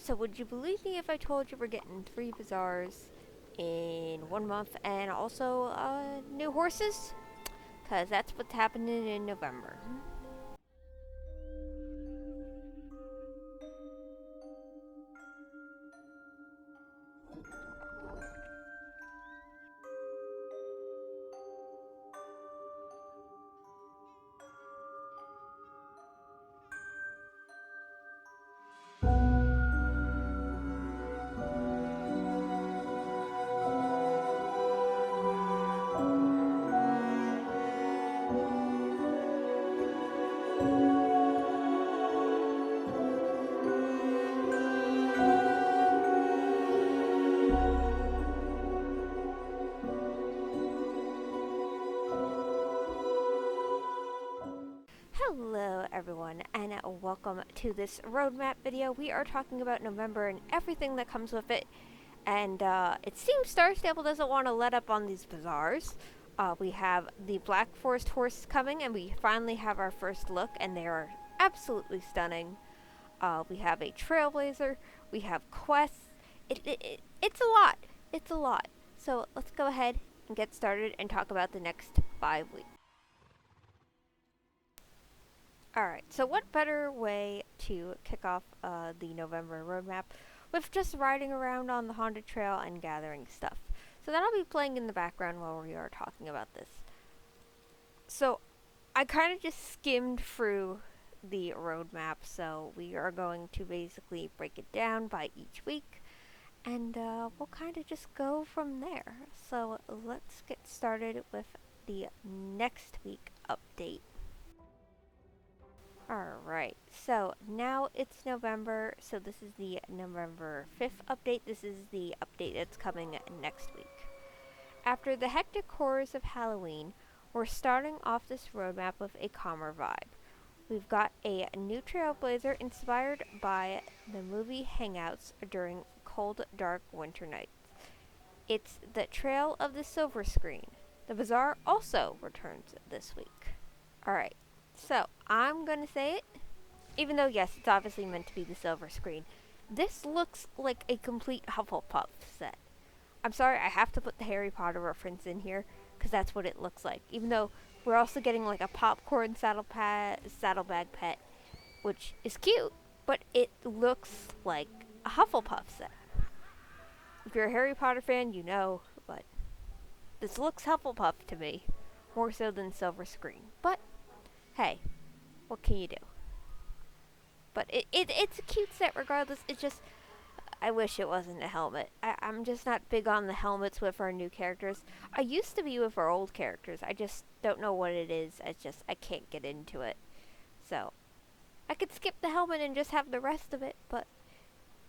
So would you believe me if I told you we're getting 3 bazaars in 1 month and also new horses? Because that's what's happening in November. Hello everyone and welcome to this roadmap video. We are talking about November and everything that comes with it. And it seems Star Stable doesn't want to let up on these bazaars. We have the Black Forest horse coming and we finally have our first look and they are absolutely stunning. We have a Trailblazer, we have quests. It's a lot. It's a lot. So let's go ahead and get started and talk about the next 5 weeks. Alright, so what better way to kick off the November roadmap with just riding around on the Haunted Trail and gathering stuff. So that'll be playing in the background while we are talking about this. So I kind of just skimmed through the roadmap, so we are going to basically break it down by each week and we'll kind of just go from there. So let's get started with the next week update. Alright, so now it's November, so this is the November 5th update. This is the update that's coming next week. After the hectic horrors of Halloween, we're starting off this roadmap with a calmer vibe. We've got a new Trailblazer inspired by the movie Hangouts during cold, dark winter nights. It's the Trail of the Silver Screen. The bazaar also returns this week. Alright. So, I'm gonna say it, even though, yes, it's obviously meant to be the silver screen. This looks like a complete Hufflepuff set. I'm sorry, I have to put the Harry Potter reference in here, because that's what it looks like. Even though we're also getting like a popcorn saddlebag pet, which is cute, but it looks like a Hufflepuff set. If you're a Harry Potter fan, you know, but this looks Hufflepuff to me, more so than silver screen. But hey, what can you do? But it's a cute set regardless. It's just, I wish it wasn't a helmet. I'm just not big on the helmets with our new characters. I used to be with our old characters. I just don't know what it is. I can't get into it. So, I could skip the helmet and just have the rest of it, but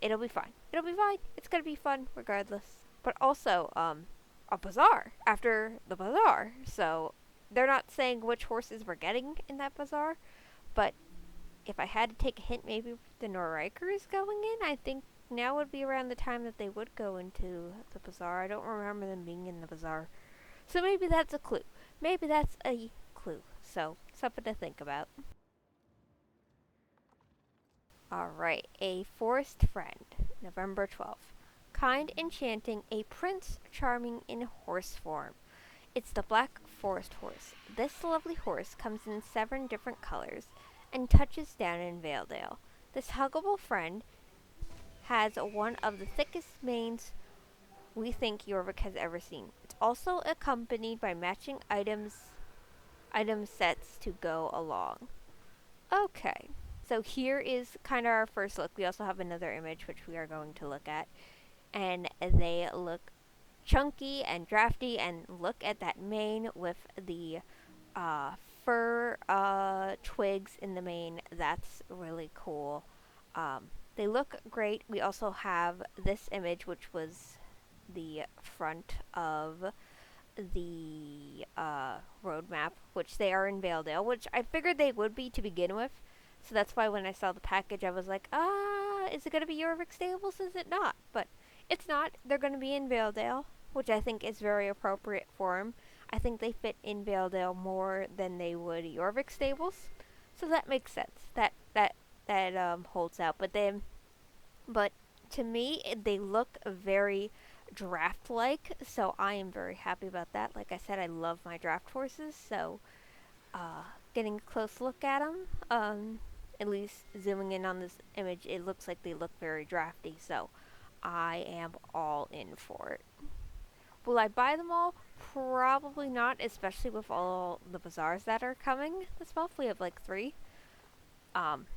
it'll be fine. It'll be fine. It's gonna be fun regardless. But also, a bazaar after the bazaar. So, they're not saying which horses we're getting in that bazaar, but if I had to take a hint, maybe the Norikers going in, I think now would be around the time that they would go into the bazaar. I don't remember them being in the bazaar. So maybe that's a clue. Maybe that's a clue. So, something to think about. Alright, a forest friend, November 12th. Kind, enchanting, a prince charming in horse form. It's the Black Forest horse. This lovely horse comes in 7 different colors and touches down in Valedale. This huggable friend has one of the thickest manes we think Jorvik has ever seen. It's also accompanied by matching item sets to go along. Okay, so here is kind of our first look. We also have another image which we are going to look at, and they look chunky and drafty, and look at that mane with the fur twigs in the mane. That's really cool. They look great. We also have this image, which was the front of the roadmap, which they are in Valedale, which I figured they would be to begin with. So that's why when I saw the package, I was like, is it going to be Jorvik Stables? Is it not? But it's not. They're going to be in Valedale, which I think is very appropriate for them. I think they fit in Valedale more than they would Jorvik Stables, so that makes sense. That holds out. But to me, they look very draft-like, so I am very happy about that. Like I said, I love my draft horses, so getting a close look at them, at least zooming in on this image, it looks like they look very drafty, so I am all in for it. Will I buy them all? Probably not, especially with all the bazaars that are coming this month. We have like 3. Um,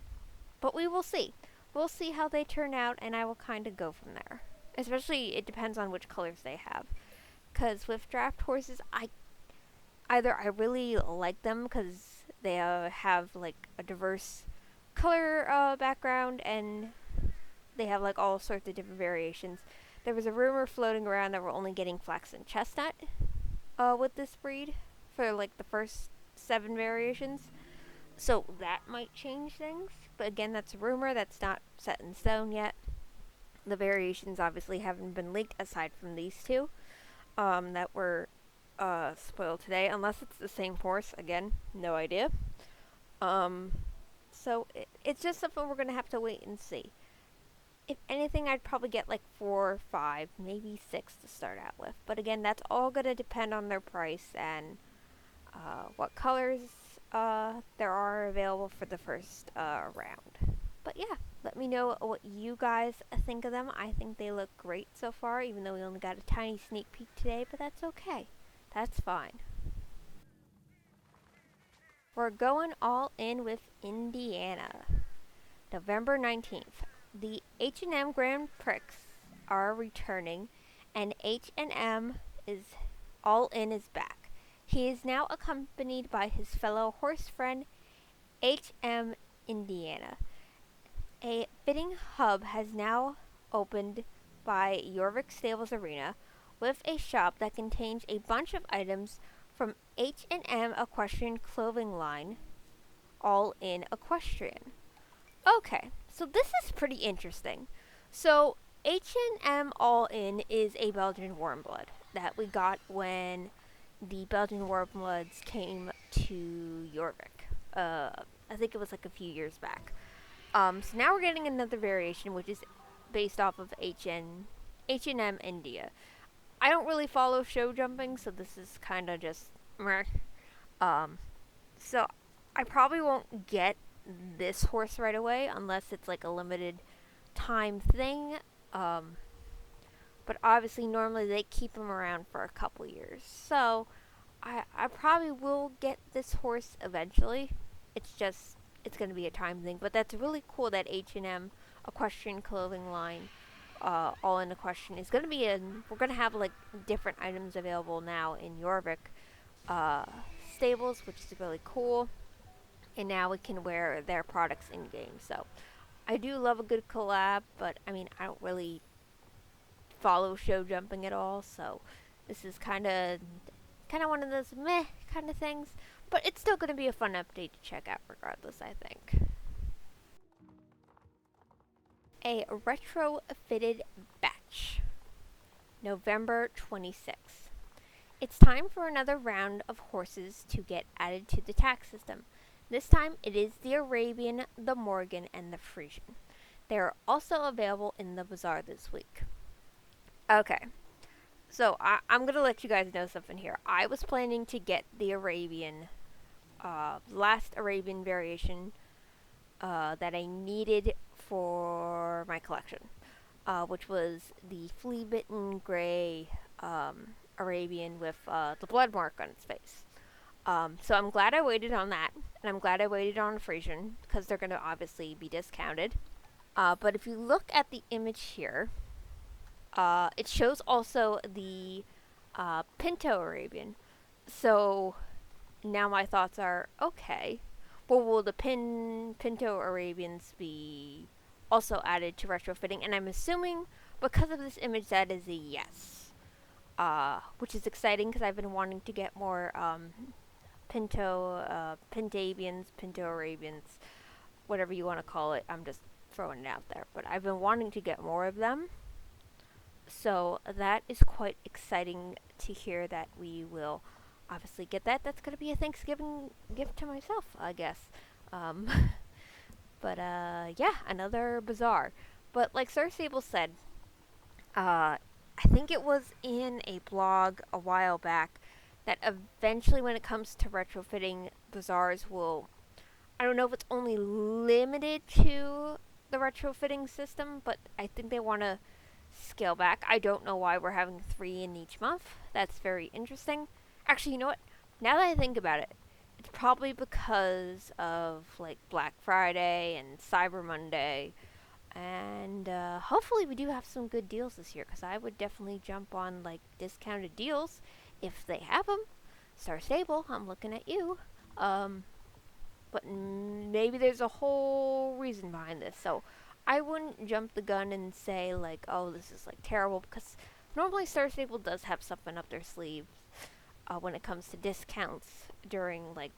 but we will see. We'll see how they turn out, and I will kind of go from there. Especially, it depends on which colors they have. Because with draft horses, I really like them because they have like a diverse color background, and they have like all sorts of different variations. There was a rumor floating around that we're only getting flax and chestnut with this breed for like the first 7 variations. So that might change things. But again, that's a rumor. That's not set in stone yet. The variations obviously haven't been leaked aside from these 2 that were spoiled today. Unless it's the same horse. Again, no idea. So it's just something we're going to have to wait and see. If anything, I'd probably get like 4 or 5, maybe 6 to start out with. But again, that's all going to depend on their price and what colors there are available for the first round. But yeah, let me know what you guys think of them. I think they look great so far, even though we only got a tiny sneak peek today, but that's okay. That's fine. We're going all in with Indiana. November 19th. The H&M Grand Prix are returning, and H&M is all in is back. He is now accompanied by his fellow horse friend, H&M Indiana. A fitting hub has now opened by Jorvik Stables Arena with a shop that contains a bunch of items from H&M Equestrian clothing line, all in equestrian. Okay, so this is pretty interesting. So H&M All In is a Belgian warm blood that we got when the Belgian warm bloods came to Jorvik. I think it was like a few years back. So now we're getting another variation, which is based off of H&M India. I don't really follow show jumping, so this is kind of just meh. So I probably won't get this horse right away unless it's like a limited time thing. But obviously normally they keep them around for a couple years. So I probably will get this horse eventually. It's going to be a time thing, but that's really cool that H&M Equestrian clothing line all in equestrian is going to be we're going to have like different items available now in Jorvik stables, which is really cool. And now we can wear their products in game. So I do love a good collab, but I mean, I don't really follow show jumping at all, so this is kind of one of those meh kind of things, but it's still going to be a fun update to check out regardless, I think. A retrofitted batch. November 26th. It's time for another round of horses to get added to the tax system. This time it is the Arabian, the Morgan, and the Frisian. They are also available in the bazaar this week. Okay, so I'm going to let you guys know something here. I was planning to get the Arabian, last Arabian variation that I needed for my collection, which was the flea-bitten gray Arabian with the blood mark on its face. So I'm glad I waited on that, and I'm glad I waited on a Frisian, because they're going to obviously be discounted. But if you look at the image here, it shows also the Pinto Arabian. So now my thoughts are, okay, well, will the Pinto Arabians be also added to retrofitting? And I'm assuming, because of this image, that is a yes. Which is exciting, because I've been wanting to get more Pintabians, Pinto Arabians, whatever you want to call it. I'm just throwing it out there. But I've been wanting to get more of them. So that is quite exciting to hear that we will obviously get that. That's going to be a Thanksgiving gift to myself, I guess. But yeah, another bazaar. But like Sir Sable said, I think it was in a blog a while back that eventually, when it comes to retrofitting, Bazaars will. I don't know if it's only limited to the retrofitting system, but I think they want to scale back. I don't know why we're having 3 in each month. That's very interesting. Actually, you know what? Now that I think about it, it's probably because of like Black Friday and Cyber Monday, and hopefully we do have some good deals this year, because I would definitely jump on like discounted deals if they have them. Star Stable, I'm looking at you. But maybe there's a whole reason behind this. So I wouldn't jump the gun and say like, oh, this is like terrible, because normally Star Stable does have something up their sleeves when it comes to discounts during like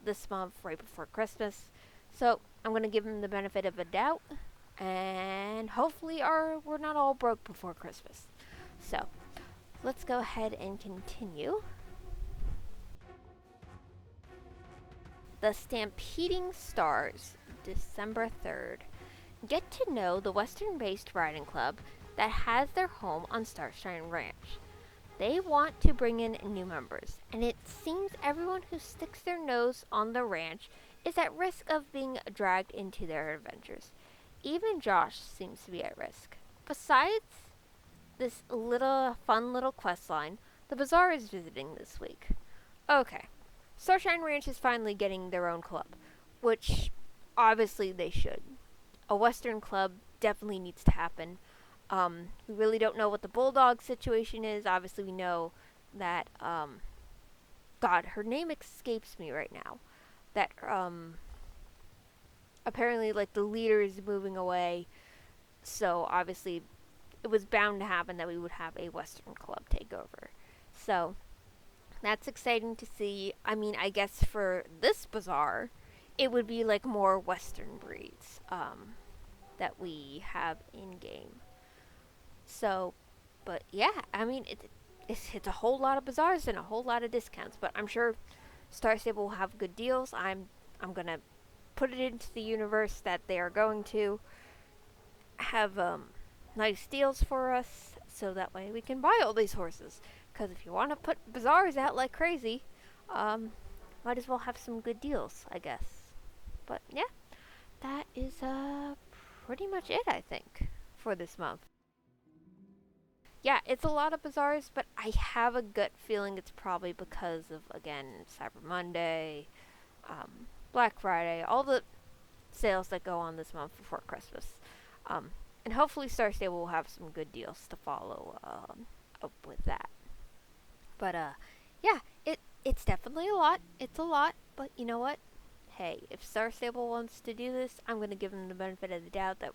this month, right before Christmas. So I'm gonna give them the benefit of a doubt, and hopefully we're not all broke before Christmas. So let's go ahead and continue. The Stampeding Stars, December 3rd. Get to know the Western-based riding club that has their home on Starshine Ranch. They want to bring in new members, and it seems everyone who sticks their nose on the ranch is at risk of being dragged into their adventures. Even Josh seems to be at risk. Besides this fun little quest line, the Bazaar is visiting this week. Okay, Starshine Ranch is finally getting their own club, which obviously they should. A Western club definitely needs to happen. We really don't know what the Bulldog situation is. Obviously, we know that, God, her name escapes me right now. That, apparently, like, the leader is moving away. So, obviously, it was bound to happen that we would have a Western club takeover. So, that's exciting to see. I mean, I guess for this bazaar, it would be, like, more Western breeds, that we have in-game. So, but yeah, I mean, it's a whole lot of bazaars and a whole lot of discounts, but I'm sure Star Stable will have good deals. I'm gonna put it into the universe that they are going to have nice deals for us, so that way we can buy all these horses. Because if you want to put bazaars out like crazy, might as well have some good deals, I guess. But yeah, that is pretty much it, I think, for this month. Yeah, it's a lot of bazaars, but I have a gut feeling it's probably because of, again, Cyber Monday, Black Friday, all the sales that go on this month before Christmas. And hopefully Star Stable will have some good deals to follow up with that. But yeah, it's definitely a lot. It's a lot, but you know what? Hey, if Star Stable wants to do this, I'm going to give them the benefit of the doubt that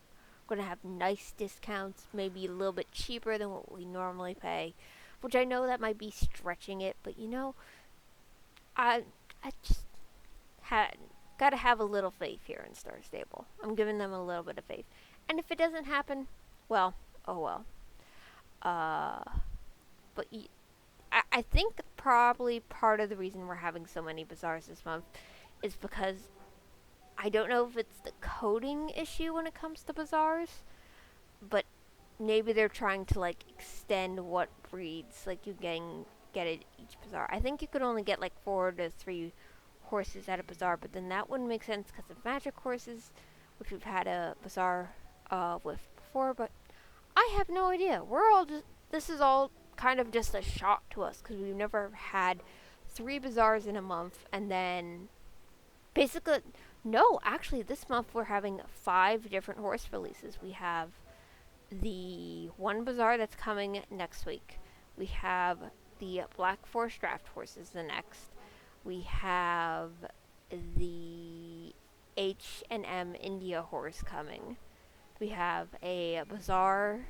we're going to have nice discounts, maybe a little bit cheaper than what we normally pay, which I know that might be stretching it, but you know, I just gotta have a little faith here in Star Stable. I'm giving them a little bit of faith, and if it doesn't happen, well, oh well. But I think probably part of the reason we're having so many bazaars this month is because I don't know if it's the coding issue when it comes to bazaars, but maybe they're trying to like extend what breeds like you get at each bazaar. I think you could only get like 4 to 3 horses at a bazaar, but then that wouldn't make sense because of magic horses, which we've had a bazaar with before. But I have no idea. This is all kind of just a shock to us because we've never had 3 bazaars in a month, and then basically, no, actually, this month we're having 5 different horse releases. We have the one bazaar that's coming next week. We have the Black Forest Draft horses the next. We have the H&M India horse coming. We have a bazaar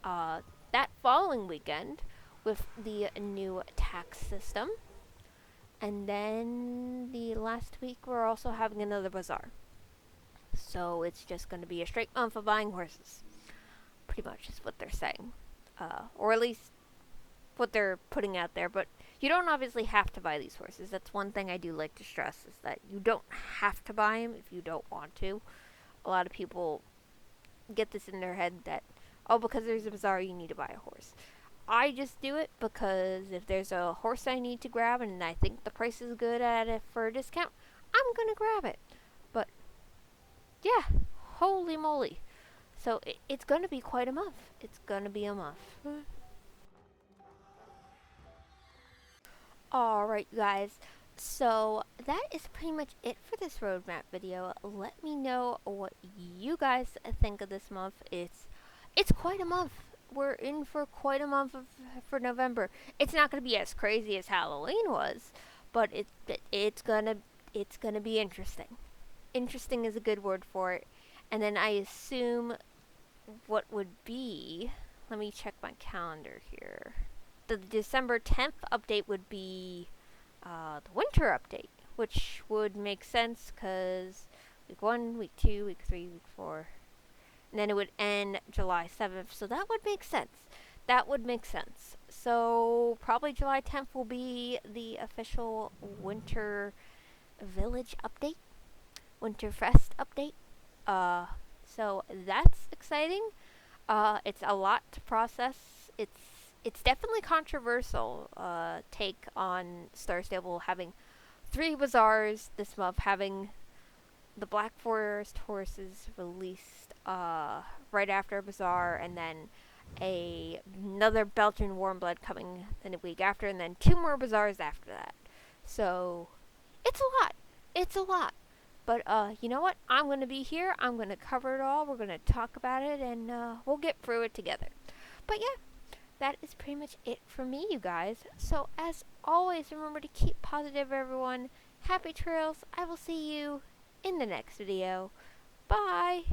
that following weekend with the new tax system. And then the last week we're also having another bazaar. So it's just going to be a straight month of buying horses. Pretty much is what they're saying. Or at least what they're putting out there. But you don't obviously have to buy these horses. That's one thing I do like to stress, is that you don't have to buy them if you don't want to. A lot of people get this in their head that, oh, because there's a bazaar, you need to buy a horse. I just do it because if there's a horse I need to grab and I think the price is good at it for a discount, I'm gonna grab it. But yeah, holy moly. So it's gonna be quite a month. It's gonna be a month. Alright, guys. So that is pretty much it for this roadmap video. Let me know what you guys think of this month. It's quite a month. We're in for quite a month for November. It's not going to be as crazy as Halloween was, but it's gonna be interesting. Interesting is a good word for it. And then I assume what would be. Let me check my calendar here. The December 10th update would be the winter update, which would make sense because week 1, week 2, week 3, week 4, and then it would end July 7th, so that would make sense. That would make sense. So probably July 10th will be the official Winter Village update, Winterfest update. So that's exciting. It's a lot to process. It's definitely controversial take on Star Stable having 3 bazaars this month, having the Black Forest horses released right after a bazaar, and then another Belgian warm blood coming in a week after, and then 2 more bazaars after that. So it's a lot. It's a lot. But you know what? I'm going to be here. I'm going to cover it all. We're going to talk about it, and we'll get through it together. But yeah, that is pretty much it for me, you guys. So as always, remember to keep positive, everyone. Happy trails. I will see you in the next video. Bye.